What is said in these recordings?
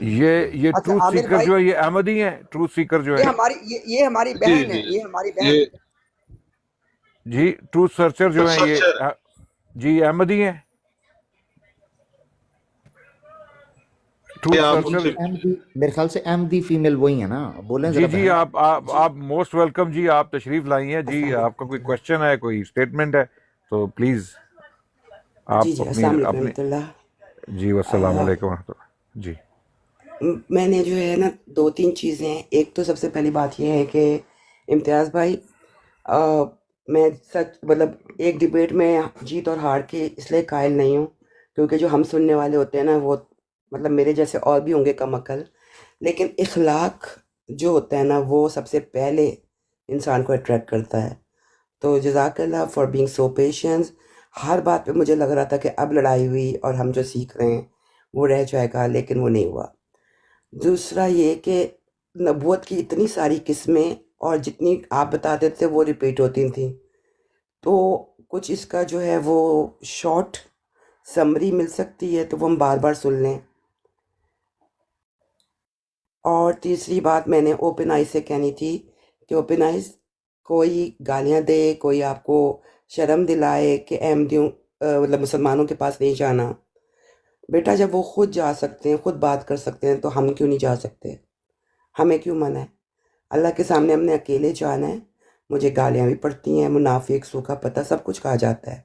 یہ اچھا ٹروتھ عامر سیکر بھائی، جو ہے یہ احمدی ہیں، ٹروتھ سیکر جو ہے؟ یہ ہماری جی بہن ہے، جی یہ ہماری بہن یہ ہے۔ جی ٹروتھ سرچر جو ہیں یہ سچر جی احمدی ہیں، ٹروتھ آپ ان سرچر۔ سے ایم دی میرے خیال سے ایم دی فیمیل وہی ہے نا، بولیں جی ذرا جی بہن۔ آپ موسٹ ویلکم جی، آپ تشریف لائی ہیں جی۔ السلام آپ کا کوئی علیکم۔ کوشچن ہے، کوئی اسٹیٹمنٹ ہے تو پلیز جی آپ جی، اپنی السلام علیکم اپنی ورحمۃ اللہ۔ جی والسلام علیکم ورحمۃ اللہ جی۔ میں نے جو ہے نا 2-3 چیزیں ہیں۔ ایک تو سب سے پہلی بات یہ ہے کہ امتیاز بھائی، میں سچ مطلب ایک ڈبیٹ میں جیت اور ہار کے اس لیے قائل نہیں ہوں کیونکہ جو ہم سننے والے ہوتے ہیں نا وہ مطلب میرے جیسے اور بھی ہوں گے کم عقل، لیکن اخلاق جو ہوتا ہے نا وہ سب سے پہلے انسان کو اٹریکٹ کرتا ہے۔ تو جزاک اللہ فار بینگ سو پیشنس۔ ہر بات پہ مجھے لگ رہا تھا کہ اب لڑائی ہوئی اور ہم جو سیکھ رہے ہیں وہ رہ جائے گا، لیکن وہ نہیں ہوا۔ دوسرا یہ کہ نبوت کی اتنی ساری قسمیں اور جتنی آپ بتاتے تھے وہ ریپیٹ ہوتی تھیں، تو کچھ اس کا جو ہے وہ شارٹ سمری مل سکتی ہے تو وہ ہم بار بار سن لیں۔ اور تیسری بات میں نے اوپن آئز سے کہنی تھی کہ اوپن آئز کوئی گالیاں دے، کوئی آپ کو شرم دلائے کہ احمدیوں مطلب مسلمانوں کے پاس نہیں جانا، بیٹا جب وہ خود جا سکتے ہیں، خود بات کر سکتے ہیں تو ہم کیوں نہیں جا سکتے؟ ہمیں کیوں منع ہے؟ اللہ کے سامنے ہم نے اکیلے جانا ہے۔ مجھے گالیاں بھی پڑتی ہیں، منافق، سوکھا پتہ، سب کچھ کہا جاتا ہے،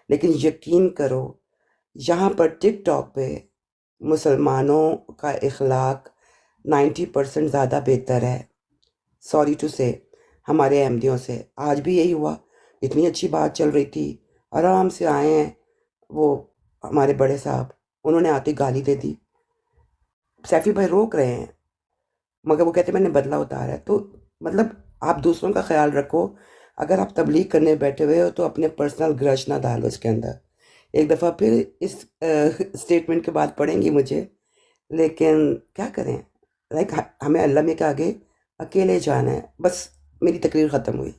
لیکن یقین کرو یہاں پر ٹک ٹاک پہ مسلمانوں کا اخلاق 90% زیادہ بہتر ہے، سوری ٹو سے، ہمارے احمدیوں سے۔ آج بھی یہی ہوا، اتنی اچھی بات چل رہی تھی، آرام سے آئے ہیں وہ ہمارے بڑے صاحب، انہوں نے آتے گالی دے دی۔ سیفی بھائی روک رہے ہیں مگر وہ کہتے ہیں میں نے بدلہ اتارا ہے۔ تو مطلب آپ دوسروں کا خیال رکھو، اگر آپ تبلیغ کرنے بیٹھے ہوئے ہو تو اپنے پرسنل گرج نہ ڈالو اس کے اندر۔ ایک دفعہ پھر اس اسٹیٹمنٹ کے بعد پڑھیں گی مجھے، لیکن کیا کریں، لائک ہمیں اللہ میں کے آگے اکیلے جانا ہے۔ بس میری تقریر ختم ہوئی،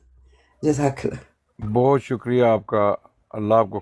جزاک اللہ۔ بہت شکریہ آپ کا، اللہ آپ کو